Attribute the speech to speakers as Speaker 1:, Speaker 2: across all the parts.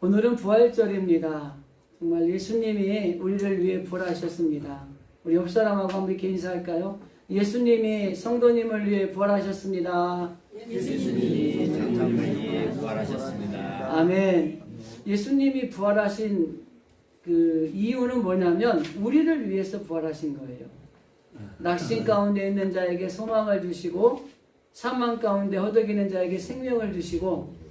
Speaker 1: 오늘은 부활절입니다. 정말 예수님이 우리를 위해 부활하셨습니다. 우리 옆 사람하고 한번 이렇게 인사할까요? 예수님이 성도님을 위해 부활하셨습니다.
Speaker 2: 예수님이 장차를 위해 부활하셨습니다.
Speaker 1: 아멘. 예수님이 부활하신 그 이유는 뭐냐면 우리를 위해서 부활하신 거예요. 낙심 가운데 있는 자에게 소망을 주시고 사망 가운데 허덕이는 자에게 생명을 주시고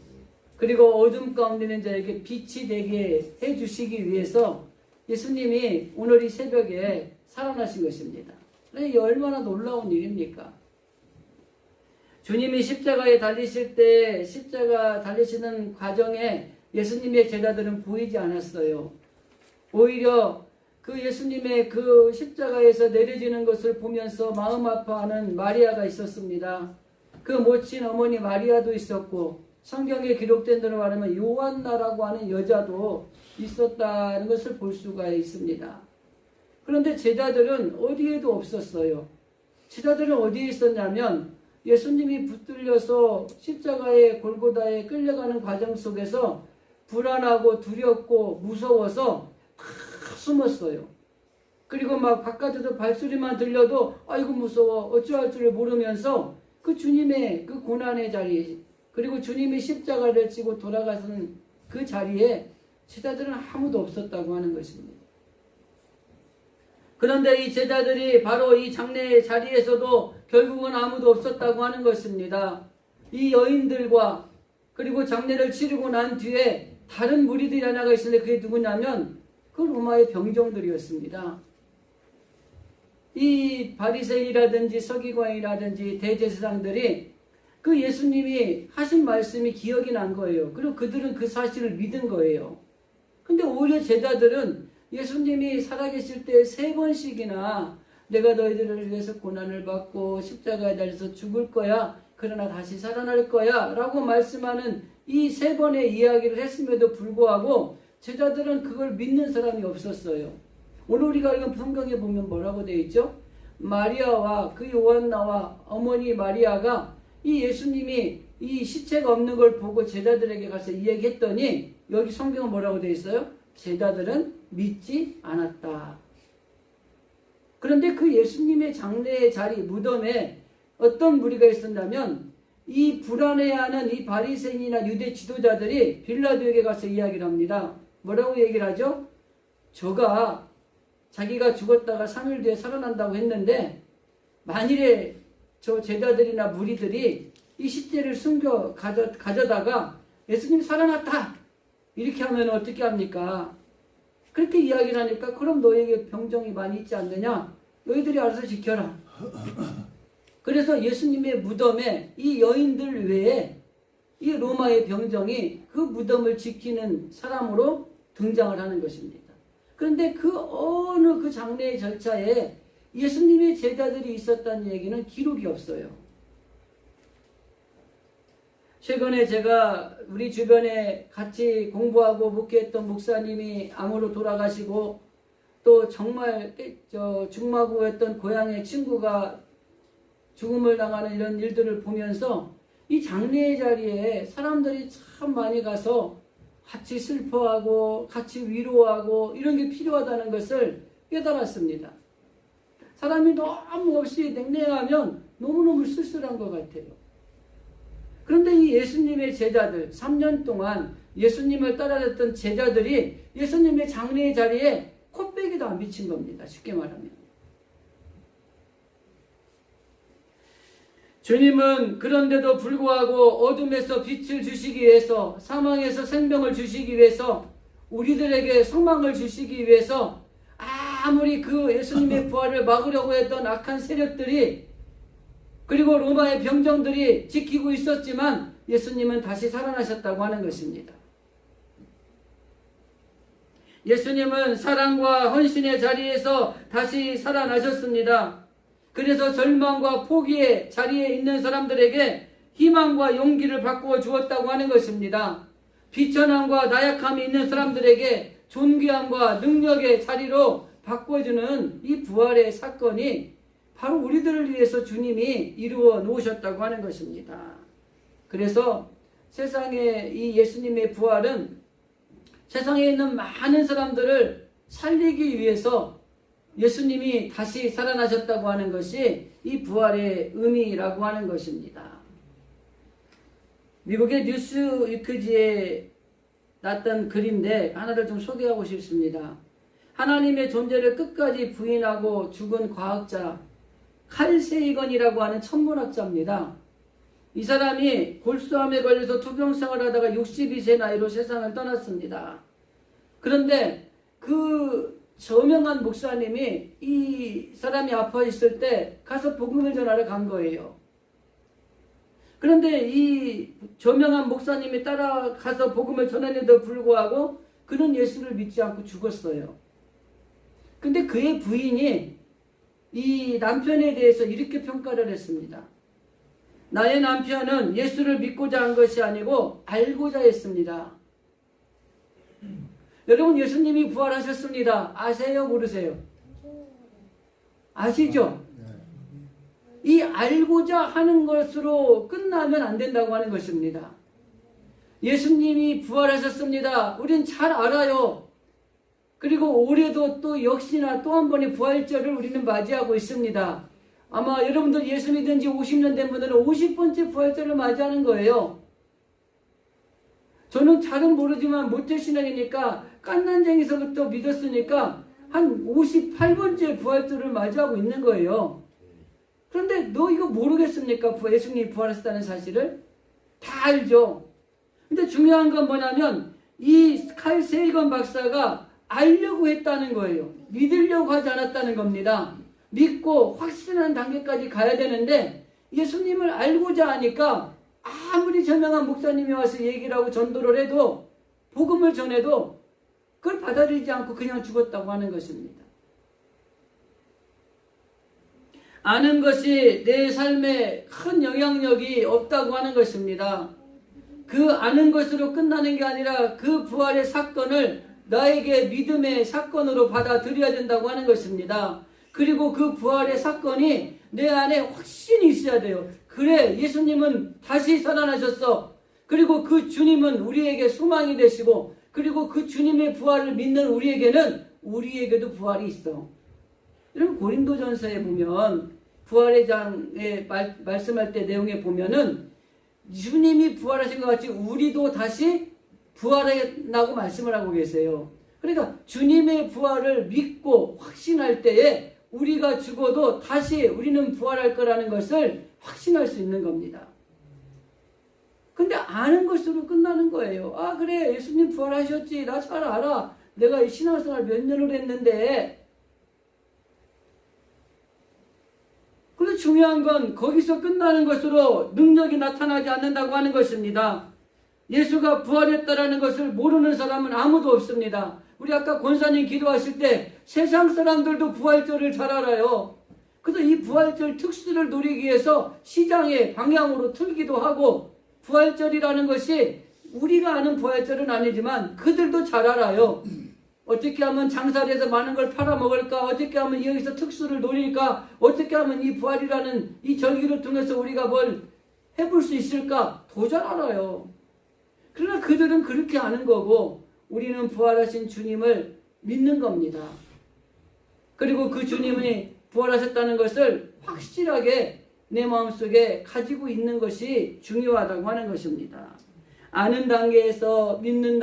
Speaker 1: 그리고 어둠 가운데 있는 자에게 빛이 되게 해주시기 위해서 예수님이 오늘 이 새벽에 살아나신 것입니다. 이게 얼마나 놀라운 일입니까? 주님이 십자가에 달리실 때 십자가 달리시는 과정에 예수님의 제자들은 보이지 않았어요. 오히려 그 예수님의 그 십자가에서 내려지는 것을 보면서 마음 아파하는 마리아가 있었습니다. 그 모친 어머니 마리아도 있었고 성경에 기록된 대로 말하면 요한나라고 하는 여자도 있었다는 것을 볼 수가 있습니다. 그런데 제자들은 어디에도 없었어요. 제자들은 어디에 있었냐면 예수님이 붙들려서 십자가의 골고다에 끌려가는 과정 속에서 불안하고 두렵고 무서워서 다 숨었어요. 그리고 막 바깥에서 발소리만 들려도 아이고 무서워 어찌할 줄을 모르면서 그 주님의 그 고난의 자리 그리고 주님이 십자가를 지고 돌아가는 그 자리에 제자들은 아무도 없었다고 하는 것입니다. 그런데 이 제자들이 바로 이 장례의 자리에서도 결국은 아무도 없었다고 하는 것입니다. 이 여인들과 그리고 장례를 치르고 난 뒤에 다른 무리들이 하나가 있었는데 그게 누구냐면 그 로마의 병정들이었습니다. 이 바리새인이라든지 서기관이라든지 대제사장들이 그 예수님이 하신 말씀이 기억이 난 거예요. 그리고 그들은 그 사실을 믿은 거예요. 근데 오히려 제자들은 예수님이 살아계실 때 3번씩이나 내가 너희들을 위해서 고난을 받고 십자가에 달려서 죽을 거야. 그러나 다시 살아날 거야. 라고 말씀하는 이 3번의 이야기를 했음에도 불구하고 제자들은 그걸 믿는 사람이 없었어요. 오늘 우리가 읽은 성경에 보면 뭐라고 되어 있죠? 마리아와 그 요한나와 어머니 마리아가 이 예수님이 이 시체가 없는 걸 보고 제자들에게 가서 이야기했더니 여기 성경은 뭐라고 되어 있어요? 제자들은 믿지 않았다. 그런데 그 예수님의 장례의 자리 무덤에 어떤 무리가 있었냐면 이 불안해하는 이 바리새인이나 유대 지도자들이 빌라도에게 가서 이야기를 합니다. 뭐라고 얘기를 하죠? 저가 자기가 죽었다가 3일 뒤에 살아난다고 했는데 만일에 저 제자들이나 무리들이 이 시체를 숨겨 가져다가 예수님 살아났다 이렇게 하면 어떻게 합니까? 그렇게 이야기를 하니까 그럼 너에게 병정이 많이 있지 않느냐? 너희들이 알아서 지켜라. 그래서 예수님의 무덤에 이 여인들 외에 이 로마의 병정이 그 무덤을 지키는 사람으로 등장을 하는 것입니다. 그런데 그 어느 그 장례의 절차에 예수님의 제자들이 있었다는 얘기는 기록이 없어요. 최근에 제가 우리 주변에 같이 공부하고 목회했던 목사님이 암으로 돌아가시고 또 정말 중마고였던 고향의 친구가 죽음을 당하는 이런 일들을 보면서 이 장례의 자리에 사람들이 참 많이 가서 같이 슬퍼하고 같이 위로하고 이런 게 필요하다는 것을 깨달았습니다. 사람이 너무 없이 냉랭하면 너무너무 쓸쓸한 것 같아요. 그런데 이 예수님의 제자들 3년 동안 예수님을 따라갔던 제자들이 예수님의 장례의 자리에 콧배기도 안 비친 겁니다. 쉽게 말하면. 주님은 그런데도 불구하고 어둠에서 빛을 주시기 위해서 사망에서 생명을 주시기 위해서 우리들에게 소망을 주시기 위해서 아무리 그 예수님의 부활을 막으려고 했던 악한 세력들이 그리고 로마의 병정들이 지키고 있었지만 예수님은 다시 살아나셨다고 하는 것입니다. 예수님은 사랑과 헌신의 자리에서 다시 살아나셨습니다. 그래서 절망과 포기의 자리에 있는 사람들에게 희망과 용기를 바꾸어 주었다고 하는 것입니다. 비천함과 나약함이 있는 사람들에게 존귀함과 능력의 자리로 바꿔주는 이 부활의 사건이 바로 우리들을 위해서 주님이 이루어 놓으셨다고 하는 것입니다. 그래서 세상에 이 예수님의 부활은 세상에 있는 많은 사람들을 살리기 위해서 예수님이 다시 살아나셨다고 하는 것이 이 부활의 의미라고 하는 것입니다. 미국의 뉴스 위크지에 났던 글인데 하나를 좀 소개하고 싶습니다. 하나님의 존재를 끝까지 부인하고 죽은 과학자 칼 세이건이라고 하는 천문학자입니다. 이 사람이 골수암에 걸려서 투병생활을 하다가 62세 나이로 세상을 떠났습니다. 그런데 그 저명한 목사님이 이 사람이 아파 있을 때 가서 복음을 전하러 간 거예요. 그런데 이 저명한 목사님이 따라가서 복음을 전했는데도 불구하고 그는 예수를 믿지 않고 죽었어요. 근데 그의 부인이 이 남편에 대해서 이렇게 평가를 했습니다. 나의 남편은 예수를 믿고자 한 것이 아니고 알고자 했습니다. 여러분, 예수님이 부활하셨습니다. 아세요? 모르세요? 아시죠? 이 알고자 하는 것으로 끝나면 안 된다고 하는 것입니다. 예수님이 부활하셨습니다. 우린 잘 알아요. 그리고 올해도 또 역시나 또 한 번의 부활절을 우리는 맞이하고 있습니다. 아마 여러분들 예수 믿은 지 50년 된 분들은 50번째 부활절을 맞이하는 거예요. 저는 잘은 모르지만 모태신앙이니까 깐난쟁이서부터 믿었으니까 한 58번째 부활절을 맞이하고 있는 거예요. 그런데 너 이거 모르겠습니까? 예수님이 부활하셨다는 사실을? 다 알죠. 근데 중요한 건 뭐냐면 이 칼 세이건 박사가 알려고 했다는 거예요. 믿으려고 하지 않았다는 겁니다. 믿고 확신하는 단계까지 가야 되는데 예수님을 알고자 하니까 아무리 저명한 목사님이 와서 얘기를 하고 전도를 해도 복음을 전해도 그걸 받아들이지 않고 그냥 죽었다고 하는 것입니다. 아는 것이 내 삶에 큰 영향력이 없다고 하는 것입니다. 그 아는 것으로 끝나는 게 아니라 그 부활의 사건을 나에게 믿음의 사건으로 받아들여야 된다고 하는 것입니다. 그리고 그 부활의 사건이 내 안에 확신이 있어야 돼요. 그래, 예수님은 다시 살아나셨어. 그리고 그 주님은 우리에게 소망이 되시고, 그리고 그 주님의 부활을 믿는 우리에게도 부활이 있어. 여러분, 고린도전서에 보면 부활의 장에 말씀할 때 내용에 보면은 주님이 부활하신 것 같이 우리도 다시 부활하라고 말씀을 하고 계세요. 그러니까 주님의 부활을 믿고 확신할 때에 우리가 죽어도 다시 우리는 부활할 거라는 것을 확신할 수 있는 겁니다. 근데 아는 것으로 끝나는 거예요. 아, 그래, 예수님 부활하셨지. 나 잘 알아. 내가 신앙생활 몇 년을 했는데. 그런데 중요한 건 거기서 끝나는 것으로 능력이 나타나지 않는다고 하는 것입니다. 예수가 부활했다라는 것을 모르는 사람은 아무도 없습니다. 우리 아까 권사님 기도하실 때 세상 사람들도 부활절을 잘 알아요. 그래서 이 부활절 특수를 누리기 위해서 시장의 방향으로 틀기도 하고, 부활절이라는 것이 우리가 아는 부활절은 아니지만 그들도 잘 알아요. 어떻게 하면 장사를 해서 많은 걸 팔아먹을까? 어떻게 하면 여기서 특수를 누릴까? 어떻게 하면 이 부활이라는 이 절기를 통해서 우리가 뭘 해볼 수 있을까? 더 잘 알아요. 그러나 그들은 그렇게 아는 거고 우리는 부활하신 주님을 믿는 겁니다. 그리고 그 주님이 부활하셨다는 것을 확실하게 내 마음속에 가지고 있는 것이 중요하다고 하는 것입니다. 아는 단계에서 믿는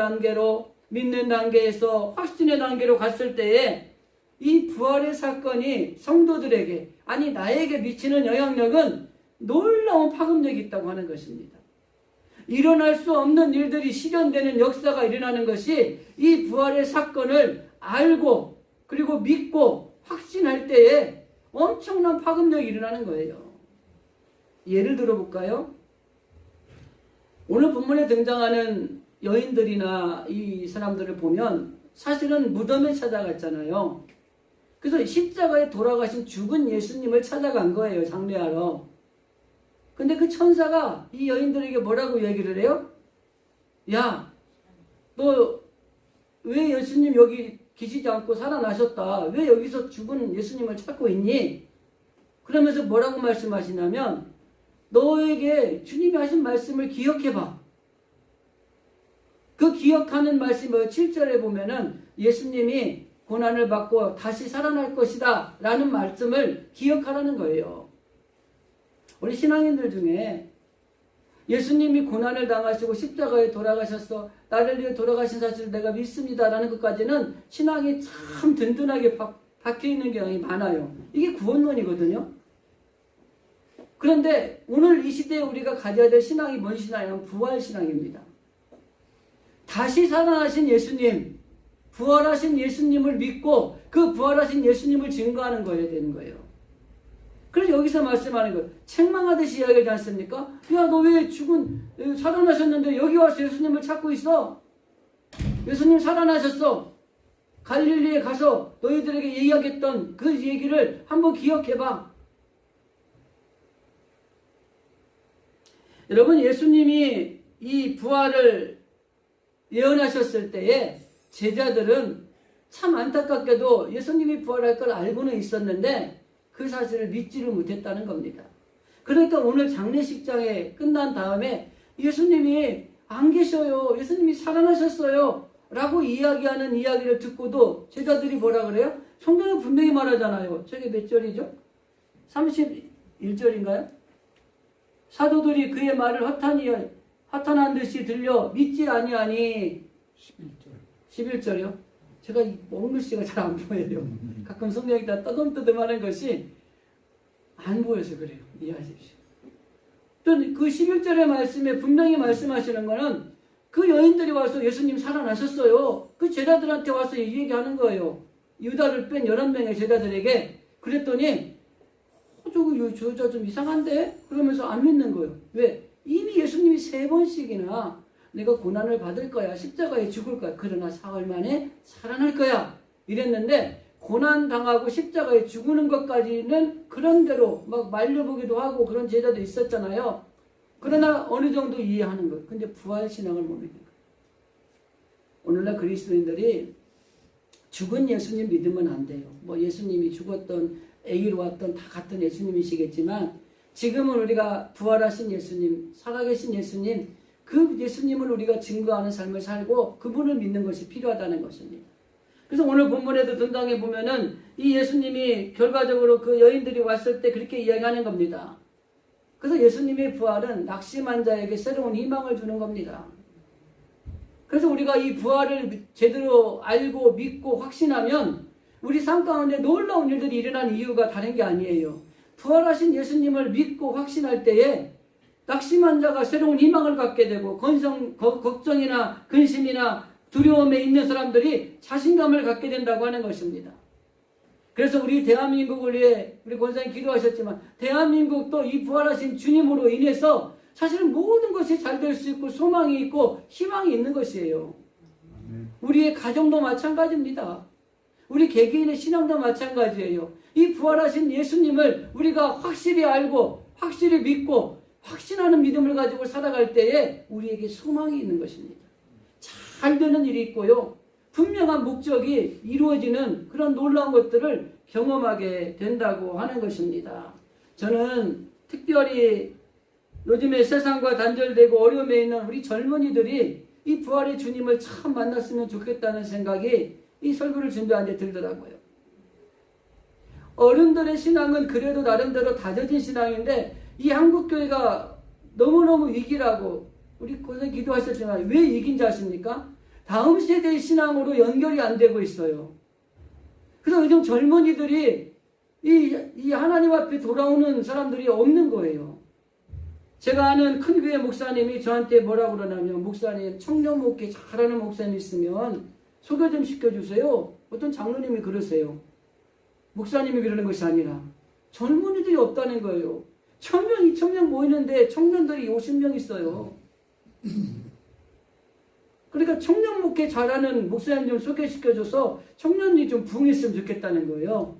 Speaker 1: 단계에서 확신의 단계로 갔을 때에 이 부활의 사건이 성도들에게, 아니 나에게 미치는 영향력은 놀라운 파급력이 있다고 하는 것입니다. 일어날 수 없는 일들이 실현되는 역사가 일어나는 것이 이 부활의 사건을 알고 그리고 믿고 확신할 때에 엄청난 파급력이 일어나는 거예요. 예를 들어볼까요? 오늘 본문에 등장하는 여인들이나 이 사람들을 보면 사실은 무덤에 찾아갔잖아요. 그래서 십자가에 돌아가신 죽은 예수님을 찾아간 거예요, 장례하러. 근데 그 천사가 이 여인들에게 뭐라고 얘기를 해요? 야, 너 왜 예수님 여기 계시지 않고 살아나셨다. 왜 여기서 죽은 예수님을 찾고 있니? 그러면서 뭐라고 말씀하시냐면 너에게 주님이 하신 말씀을 기억해봐. 그 기억하는 말씀이 7절에 보면은 예수님이 고난을 받고 다시 살아날 것이다 라는 말씀을 기억하라는 거예요. 우리 신앙인들 중에 예수님이 고난을 당하시고 십자가에 돌아가셨어, 나를 위해 돌아가신 사실을 내가 믿습니다 라는 것까지는 신앙이 참 든든하게 박혀 있는 경향이 많아요. 이게 구원론이거든요. 그런데 오늘 이 시대에 우리가 가져야 될 신앙이 뭔 신앙이냐면 부활신앙입니다. 다시 살아나신 예수님, 부활하신 예수님을 믿고 그 부활하신 예수님을 증거하는 거여야 되는 거예요. 그래서 여기서 말씀하는 거예요. 책망하듯이 이야기하지 않습니까? 야, 너 왜 살아나셨는데 여기 와서 예수님을 찾고 있어? 예수님 살아나셨어. 갈릴리에 가서 너희들에게 이야기했던 그 얘기를 한번 기억해봐. 여러분, 예수님이 이 부활을 예언하셨을 때에 제자들은 참 안타깝게도 예수님이 부활할 걸 알고는 있었는데 그 사실을 믿지를 못했다는 겁니다. 그러니까 오늘 장례식장에 끝난 다음에 예수님이 안 계셔요. 예수님이 살아나셨어요. 라고 이야기하는 이야기를 듣고도 제자들이 뭐라 그래요? 성경은 분명히 말하잖아요. 저게 몇 절이죠? 31절인가요? 사도들이 그의 말을 허탄한 듯이 들려 믿지 아니하니 11절이요? 제가 먹글씨가 잘 안 보여요. 가끔 성경이 다 떠듬떠듬하는 것이 안 보여서 그래요. 이해하십시오. 또 그 11절의 말씀에 분명히 말씀하시는 거는 그 여인들이 와서 예수님 살아나셨어요. 그 제자들한테 와서 얘기하는 거예요. 유다를 뺀 11명의 제자들에게. 그랬더니 저 여자 좀 이상한데? 그러면서 안 믿는 거예요. 왜? 이미 예수님이 3번씩이나 내가 고난을 받을 거야. 십자가에 죽을 거야. 그러나 사흘 만에 살아날 거야. 이랬는데 고난당하고 십자가에 죽는 것까지는 그런대로 막 말려보기도 하고 그런 제자도 있었잖아요. 그러나 어느 정도 이해하는 거예요. 근데 부활신앙을 못 믿는 거예요. 오늘날 그리스도인들이 죽은 예수님 믿으면 안 돼요. 뭐 예수님이 죽었던 아기로 왔던 다 같은 예수님이시겠지만 지금은 우리가 부활하신 예수님, 살아계신 예수님, 그 예수님을 우리가 증거하는 삶을 살고 그분을 믿는 것이 필요하다는 것입니다. 그래서 오늘 본문에도 등장해 보면은 이 예수님이 결과적으로 그 여인들이 왔을 때 그렇게 이야기하는 겁니다. 그래서 예수님의 부활은 낙심한 자에게 새로운 희망을 주는 겁니다. 그래서 우리가 이 부활을 제대로 알고 믿고 확신하면 우리 삶 가운데 놀라운 일들이 일어난 이유가 다른 게 아니에요. 부활하신 예수님을 믿고 확신할 때에 낙심한 자가 새로운 희망을 갖게 되고 걱정이나 근심이나 두려움에 있는 사람들이 자신감을 갖게 된다고 하는 것입니다. 그래서 우리 대한민국을 위해 우리 권사님 기도하셨지만 대한민국도 이 부활하신 주님으로 인해서 사실은 모든 것이 잘 될 수 있고 소망이 있고 희망이 있는 것이에요. 우리의 가정도 마찬가지입니다. 우리 개개인의 신앙도 마찬가지예요. 이 부활하신 예수님을 우리가 확실히 알고 확실히 믿고 확신하는 믿음을 가지고 살아갈 때에 우리에게 소망이 있는 것입니다. 잘 되는 일이 있고요. 분명한 목적이 이루어지는 그런 놀라운 것들을 경험하게 된다고 하는 것입니다. 저는 특별히 요즘에 세상과 단절되고 어려움에 있는 우리 젊은이들이 이 부활의 주님을 참 만났으면 좋겠다는 생각이 이 설교를 준비한 데 들더라고요. 어른들의 신앙은 그래도 나름대로 다져진 신앙인데 이 한국교회가 너무너무 위기라고 우리 고생 기도하셨지만 왜 위기인지 아십니까? 다음 세대의 신앙으로 연결이 안 되고 있어요. 그래서 요즘 젊은이들이 이 하나님 앞에 돌아오는 사람들이 없는 거예요. 제가 아는 큰 교회 목사님이 저한테 뭐라고 그러냐면 목사님 청년 목회 잘하는 목사님 있으면 소개 좀 시켜주세요. 어떤 장로님이 그러세요. 목사님이 그러는 것이 아니라 젊은이들이 없다는 거예요. 1000명, 2000명 모이는데 청년들이 50명 있어요. 그러니까 청년 목회 잘하는 목사님 좀 소개시켜줘서 청년들이 좀 부흥했으면 좋겠다는 거예요.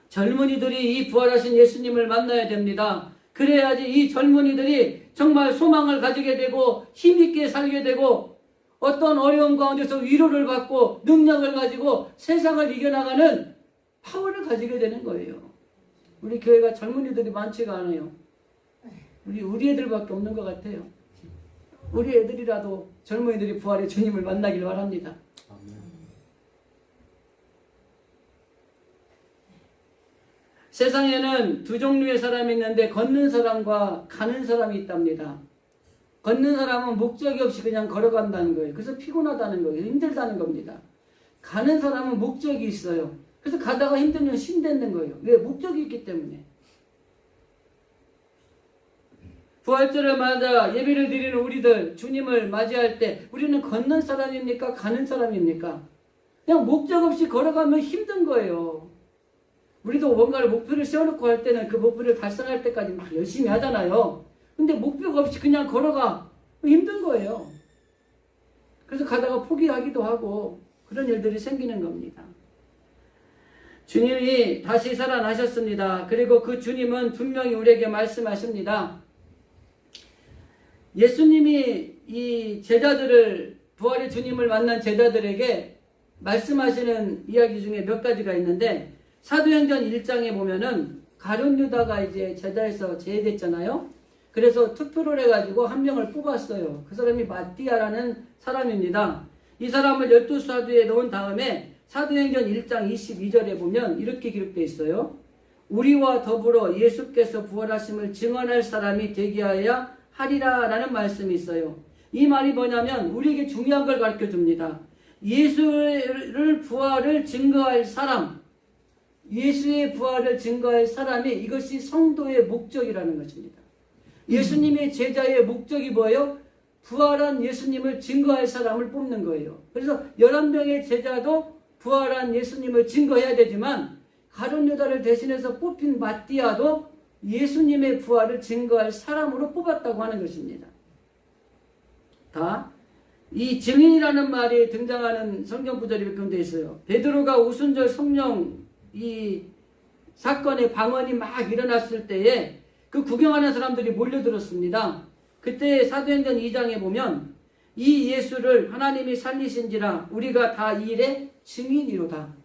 Speaker 1: 젊은이들이 이 부활하신 예수님을 만나야 됩니다. 그래야지 이 젊은이들이 정말 소망을 가지게 되고 힘있게 살게 되고 어떤 어려움 가운데서 위로를 받고 능력을 가지고 세상을 이겨나가는 파워를 가지게 되는 거예요. 우리 교회가 젊은이들이 많지가 않아요. 우리 애들밖에 없는 것 같아요. 우리 애들이라도 젊은이들이 부활의 주님을 만나길 바랍니다. 세상에는 두 종류의 사람이 있는데 걷는 사람과 가는 사람이 있답니다. 걷는 사람은 목적이 없이 그냥 걸어간다는 거예요. 그래서 피곤하다는 거예요. 힘들다는 겁니다. 가는 사람은 목적이 있어요. 그래서 가다가 힘들면 쉰다는 거예요. 왜? 목적이 있기 때문에. 부활절을 맞아 예배를 드리는 우리들, 주님을 맞이할 때 우리는 걷는 사람입니까? 가는 사람입니까? 그냥 목적 없이 걸어가면 힘든 거예요. 우리도 뭔가를 목표를 세워놓고 할 때는 그 목표를 달성할 때까지 막 열심히 하잖아요. 근데 목표가 없이 그냥 걸어가. 힘든 거예요. 그래서 가다가 포기하기도 하고 그런 일들이 생기는 겁니다. 주님이 다시 살아나셨습니다. 그리고 그 주님은 분명히 우리에게 말씀하십니다. 예수님이 이 제자들을, 부활의 주님을 만난 제자들에게 말씀하시는 이야기 중에 몇 가지가 있는데, 사도행전 1장에 보면은 가룟 유다가 이제 제자에서 제외됐잖아요. 그래서 투표를 해가지고 한 명을 뽑았어요. 그 사람이 마띠아라는 사람입니다. 이 사람을 12사도에 넣은 다음에 사도행전 1장 22절에 보면 이렇게 기록되어 있어요. 우리와 더불어 예수께서 부활하심을 증언할 사람이 되게 하여야 하리라 라는 말씀이 있어요. 이 말이 뭐냐면 우리에게 중요한 걸 가르쳐 줍니다. 예수를 부활을 증거할 사람, 예수의 부활을 증거할 사람이, 이것이 성도의 목적이라는 것입니다. 예수님의 제자의 목적이 뭐예요? 부활한 예수님을 증거할 사람을 뽑는 거예요. 그래서 11명의 제자도 부활한 예수님을 증거해야 되지만 가룟 유다를 대신해서 뽑힌 마띠아도 예수님의 부활을 증거할 사람으로 뽑았다고 하는 것입니다. 이 증인이라는 말이 등장하는 성경 구절이 몇 군데 있어요. 베드로가 오순절 성령 이 사건의 방언이 막 일어났을 때에 그 구경하는 사람들이 몰려들었습니다. 그때 사도행전 2장에 보면 이 예수를 하나님이 살리신지라 우리가 다 이 일의 증인이로다.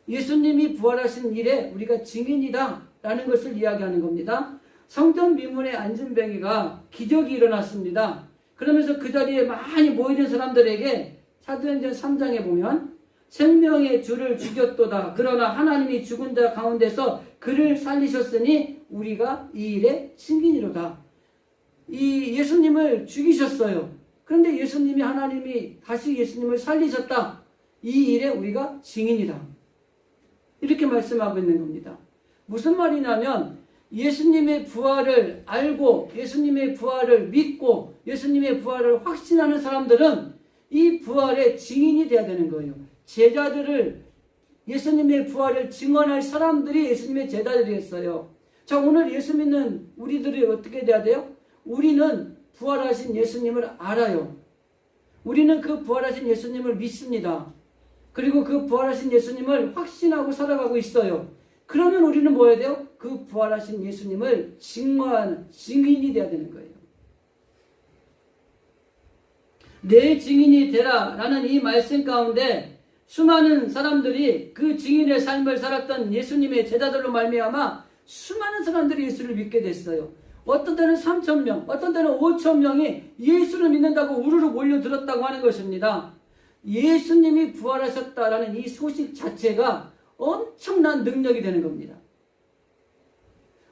Speaker 1: 예수님이 부활하신 일에 우리가 증인이다 라는 것을 이야기하는 겁니다. 성전 미문의 안진뱅이가 기적이 일어났습니다. 그러면서 그 자리에 많이 모이는 사람들에게 사도행전 3장에 보면 생명의 주를 죽였도다. 그러나 하나님이 죽은 자 가운데서 그를 살리셨으니 우리가 이 일의 증인이로다. 이 예수님을 죽이셨어요. 그런데 예수님이, 하나님이 다시 예수님을 살리셨다. 이 일에 우리가 증인이다. 이렇게 말씀하고 있는 겁니다. 무슨 말이냐면 예수님의 부활을 알고 예수님의 부활을 믿고 예수님의 부활을 확신하는 사람들은 이 부활의 증인이 되어야 되는 거예요. 제자들을, 예수님의 부활을 증언할 사람들이 예수님의 제자들이었어요. 자, 오늘 예수 믿는 우리들이 어떻게 돼야 돼요? 우리는 부활하신 예수님을 알아요. 우리는 그 부활하신 예수님을 믿습니다. 그리고 그 부활하신 예수님을 확신하고 살아가고 있어요. 그러면 우리는 뭐 해야 돼요? 그 부활하신 예수님을 증거하는 증인이 되어야 되는 거예요. 내 증인이 되라 라는 이 말씀 가운데 수많은 사람들이 그 증인의 삶을 살았던 예수님의 제자들로 말미암아 수많은 사람들이 예수를 믿게 됐어요. 어떤 때는 3,000명, 어떤 때는 5,000명이 예수를 믿는다고 우르르 몰려들었다고 하는 것입니다. 예수님이 부활하셨다라는 이 소식 자체가 엄청난 능력이 되는 겁니다.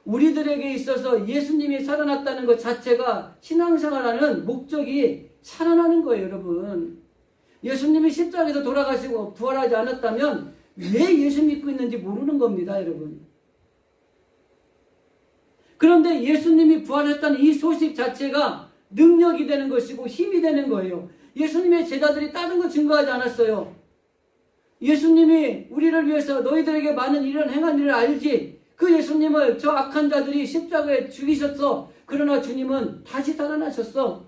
Speaker 1: 우리들에게 있어서 예수님이 살아났다는 것 자체가 신앙생활하는 목적이 살아나는 거예요, 여러분. 예수님이 십자가에서 돌아가시고 부활하지 않았다면 왜 예수 믿고 있는지 모르는 겁니다, 여러분. 그런데 예수님이 부활했다는 이 소식 자체가 능력이 되는 것이고 힘이 되는 거예요. 예수님의 제자들이 다른 거 증거하지 않았어요. 예수님이 우리를 위해서 너희들에게 많은 일을 행한 일을 알지. 그 예수님을 저 악한 자들이 십자가에 죽이셨어. 그러나 주님은 다시 살아나셨어.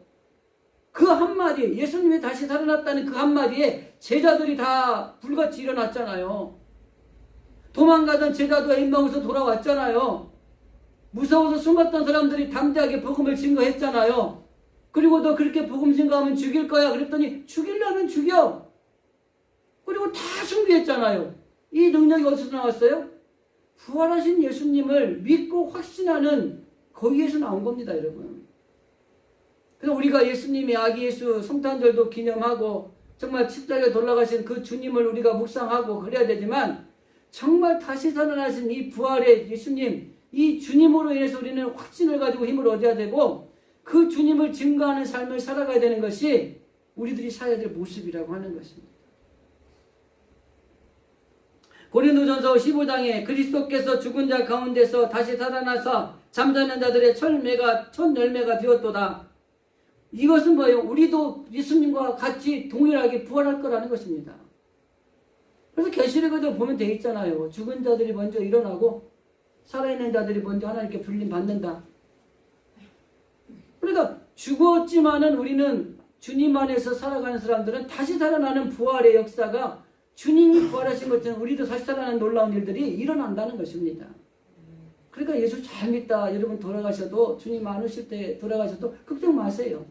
Speaker 1: 그 한마디, 예수님이 다시 살아났다는 그 한마디에 제자들이 다 불같이 일어났잖아요. 도망가던 제자도 엠마오에서 돌아왔잖아요. 무서워서 숨었던 사람들이 담대하게 복음을 증거했잖아요. 그리고 너 그렇게 복음 증거하면 죽일 거야. 그랬더니 죽이려면 죽여. 그리고 다 순교했잖아요. 이 능력이 어디서 나왔어요? 부활하신 예수님을 믿고 확신하는 거기에서 나온 겁니다, 여러분. 그래서 우리가 예수님이 아기 예수 성탄절도 기념하고 정말 십자가에 돌아가신 그 주님을 우리가 묵상하고 그래야 되지만 정말 다시 살아나신 이 부활의 예수님, 이 주님으로 인해서 우리는 확신을 가지고 힘을 얻어야 되고 그 주님을 증거하는 삶을 살아가야 되는 것이 우리들이 살아야 될 모습이라고 하는 것입니다. 고린도전서 15장에 그리스도께서 죽은 자 가운데서 다시 살아나서 잠자는 자들의 첫 열매가 되었도다. 이것은 뭐예요? 우리도 예수님과 같이 동일하게 부활할 거라는 것입니다. 그래서 계시록에도 보면 돼 있잖아요. 죽은 자들이 먼저 일어나고 살아있는 자들이 먼저 하나님께 불림 받는다. 그러니까 죽었지만은 우리는 주님 안에서 살아가는 사람들은 다시 살아나는 부활의 역사가 주님이 부활하신 것처럼 우리도 다시 살아나는 놀라운 일들이 일어난다는 것입니다. 그러니까 예수 잘 믿다 여러분 돌아가셔도 주님 안 오실 때 돌아가셔도 걱정 마세요.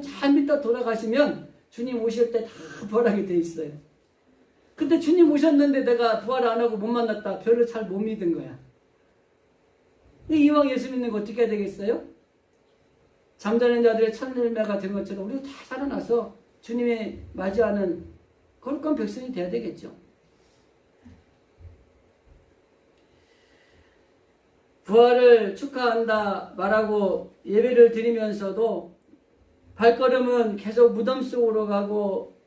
Speaker 1: 잘 믿다 돌아가시면 주님 오실 때 다 부활하게 돼 있어요. 근데 주님 오셨는데 내가 부활 안 하고 못 만났다. 별로 잘 못 믿은 거야. 이왕 예수 믿는 거 어떻게 해야 되겠어요? 잠자는 자들의 첫 열매가 된 것처럼 우리도 다 살아나서 주님의 맞이하는 거룩한 백성이 돼야 되겠죠. 부활을 축하한다 말하고 예배를 드리면서도 발걸음은 계속 무덤 속으로 가고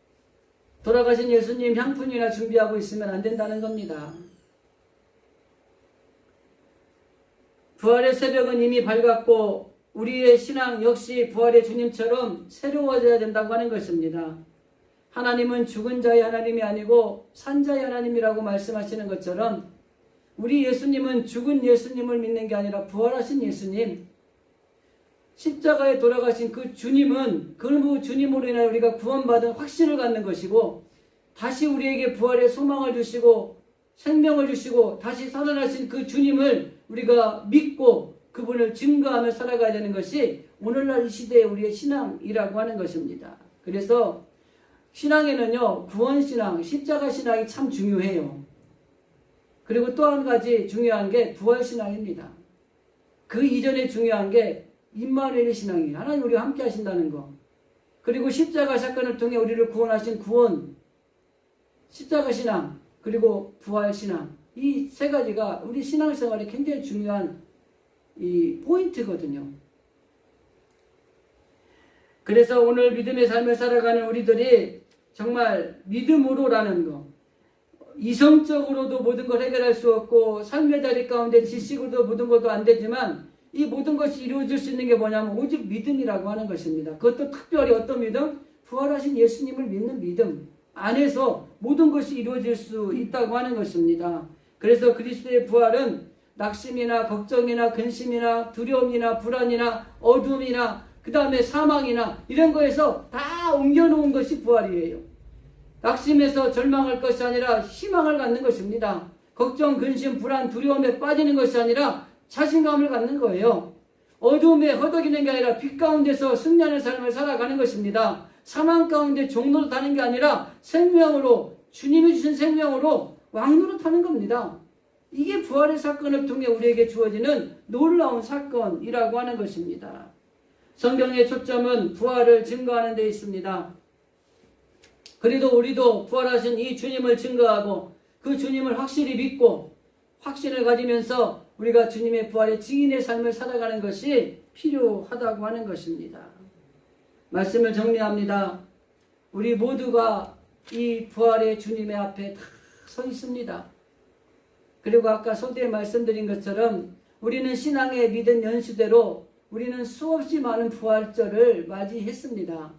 Speaker 1: 돌아가신 예수님 향품이나 준비하고 있으면 안 된다는 겁니다. 부활의 새벽은 이미 밝았고 우리의 신앙 역시 부활의 주님처럼 새로워져야 된다고 하는 것입니다. 하나님은 죽은 자의 하나님이 아니고 산 자의 하나님이라고 말씀하시는 것처럼 우리 예수님은 죽은 예수님을 믿는 게 아니라 부활하신 예수님, 십자가에 돌아가신 그 주님은 그 주님으로 인하여 우리가 구원받은 확신을 갖는 것이고 다시 우리에게 부활의 소망을 주시고 생명을 주시고 다시 살아나신 그 주님을 우리가 믿고 그분을 증거하며 살아가야 되는 것이 오늘날 이 시대의 우리의 신앙이라고 하는 것입니다. 그래서 신앙에는요, 구원신앙, 십자가신앙이 참 중요해요. 그리고 또 한 가지 중요한 게 부활신앙입니다. 그 이전에 중요한 게 임마누엘의 신앙이에요. 하나님 우리와 함께 하신다는 거. 그리고 십자가 사건을 통해 우리를 구원하신 구원, 십자가신앙, 그리고 부활신앙. 이 세 가지가 우리 신앙생활에 굉장히 중요한 이 포인트거든요. 그래서 오늘 믿음의 삶을 살아가는 우리들이 정말 믿음으로라는 거, 이성적으로도 모든 걸 해결할 수 없고 삶의 자리 가운데 지식으로도 모든 것도 안 되지만 이 모든 것이 이루어질 수 있는 게 뭐냐면 오직 믿음이라고 하는 것입니다. 그것도 특별히 어떤 믿음? 부활하신 예수님을 믿는 믿음 안에서 모든 것이 이루어질 수 있다고 하는 것입니다. 그래서 그리스도의 부활은 낙심이나 걱정이나 근심이나 두려움이나 불안이나 어둠이나 그 다음에 사망이나 이런 거에서 다 옮겨놓은 것이 부활이에요. 낙심에서 절망할 것이 아니라 희망을 갖는 것입니다. 걱정, 근심, 불안, 두려움에 빠지는 것이 아니라 자신감을 갖는 거예요. 어둠에 허덕이는 게 아니라 빛 가운데서 승리하는 삶을 살아가는 것입니다. 사망 가운데 종로로 타는 게 아니라 생명으로, 주님이 주신 생명으로 왕로로 타는 겁니다. 이게 부활의 사건을 통해 우리에게 주어지는 놀라운 사건이라고 하는 것입니다. 성경의 초점은 부활을 증거하는 데 있습니다. 그래도 우리도 부활하신 이 주님을 증거하고 그 주님을 확실히 믿고 확신을 가지면서 우리가 주님의 부활의 증인의 삶을 살아가는 것이 필요하다고 하는 것입니다. 말씀을 정리합니다. 우리 모두가 이 부활의 주님의 앞에 다 서 있습니다. 그리고 아까 서두에 말씀드린 것처럼 우리는 신앙의 믿은 연수대로 우리는 수없이 많은 부활절을 맞이했습니다.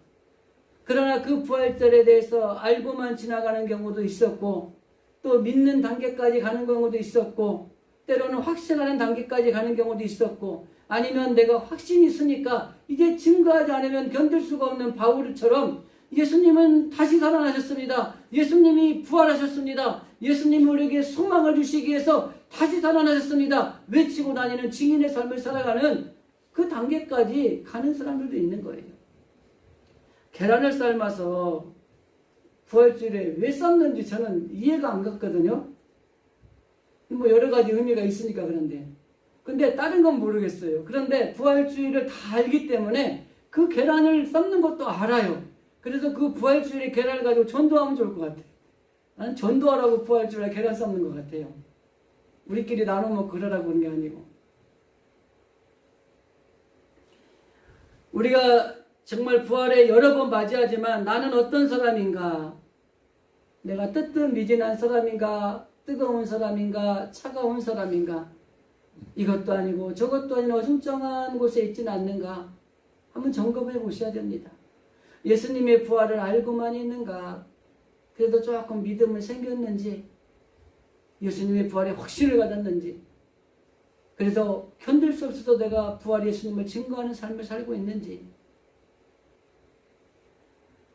Speaker 1: 그러나 그 부활절에 대해서 알고만 지나가는 경우도 있었고 또 믿는 단계까지 가는 경우도 있었고 때로는 확신하는 단계까지 가는 경우도 있었고 아니면 내가 확신이 있으니까 이제 증거하지 않으면 견딜 수가 없는 바울처럼 예수님은 다시 살아나셨습니다. 예수님이 부활하셨습니다. 예수님이 우리에게 소망을 주시기 위해서 다시 살아나셨습니다. 외치고 다니는 증인의 삶을 살아가는 그 단계까지 가는 사람들도 있는 거예요. 계란을 삶아서 부활주일에 왜 삶는지 저는 이해가 안 갔거든요. 뭐 여러 가지 의미가 있으니까 그런데. 근데 다른 건 모르겠어요. 그런데 부활주일을 다 알기 때문에 그 계란을 썩는 것도 알아요. 그래서 그 부활주일에 계란을 가지고 전도하면 좋을 것 같아요. 나는 전도하라고 부활주일에 계란 썩는 것 같아요. 우리끼리 나눠 먹고 그러라고 그런 게 아니고. 우리가 정말 부활에 여러 번 맞이하지만 나는 어떤 사람인가? 내가 뜨뜻미진한 사람인가? 뜨거운 사람인가? 차가운 사람인가? 이것도 아니고 저것도 아니고 어중쩡한 곳에 있지는 않는가? 한번 점검해 보셔야 됩니다. 예수님의 부활을 알고만 있는가? 그래도 조금 믿음을 생겼는지, 예수님의 부활에 확신을 가졌는지, 그래서 견딜 수 없어도 내가 부활 예수님을 증거하는 삶을 살고 있는지,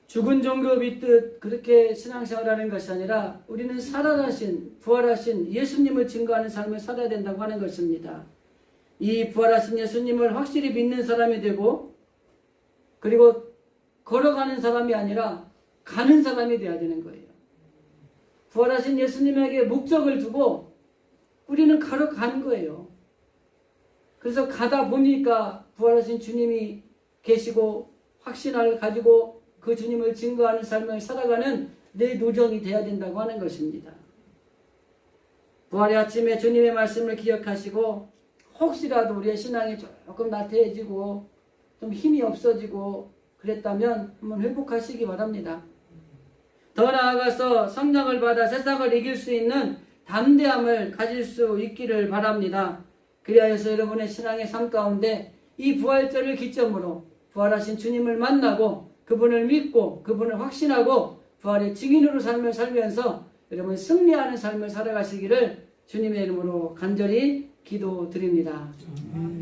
Speaker 1: 죽은 종교 믿듯 그렇게 신앙생활하는 것이 아니라 우리는 살아나신, 부활하신 예수님을 증거하는 삶을 살아야 된다고 하는 것입니다. 이 부활하신 예수님을 확실히 믿는 사람이 되고, 그리고 걸어가는 사람이 아니라 가는 사람이 되어야 되는 거예요. 부활하신 예수님에게 목적을 두고 우리는 가는 거예요. 그래서 가다 보니까 부활하신 주님이 계시고 확신을 가지고 그 주님을 증거하는 삶을 살아가는 내 노정이 되어야 된다고 하는 것입니다. 부활의 아침에 주님의 말씀을 기억하시고 혹시라도 우리의 신앙이 조금 나태해지고 좀 힘이 없어지고 그랬다면 한번 회복하시기 바랍니다. 더 나아가서 성령을 받아 세상을 이길 수 있는 담대함을 가질 수 있기를 바랍니다. 그리하여서 여러분의 신앙의 삶 가운데 이 부활절을 기점으로 부활하신 주님을 만나고 그분을 믿고 그분을 확신하고 부활의 증인으로 삶을 살면서 여러분 승리하는 삶을 살아가시기를 주님의 이름으로 간절히 기도드립니다.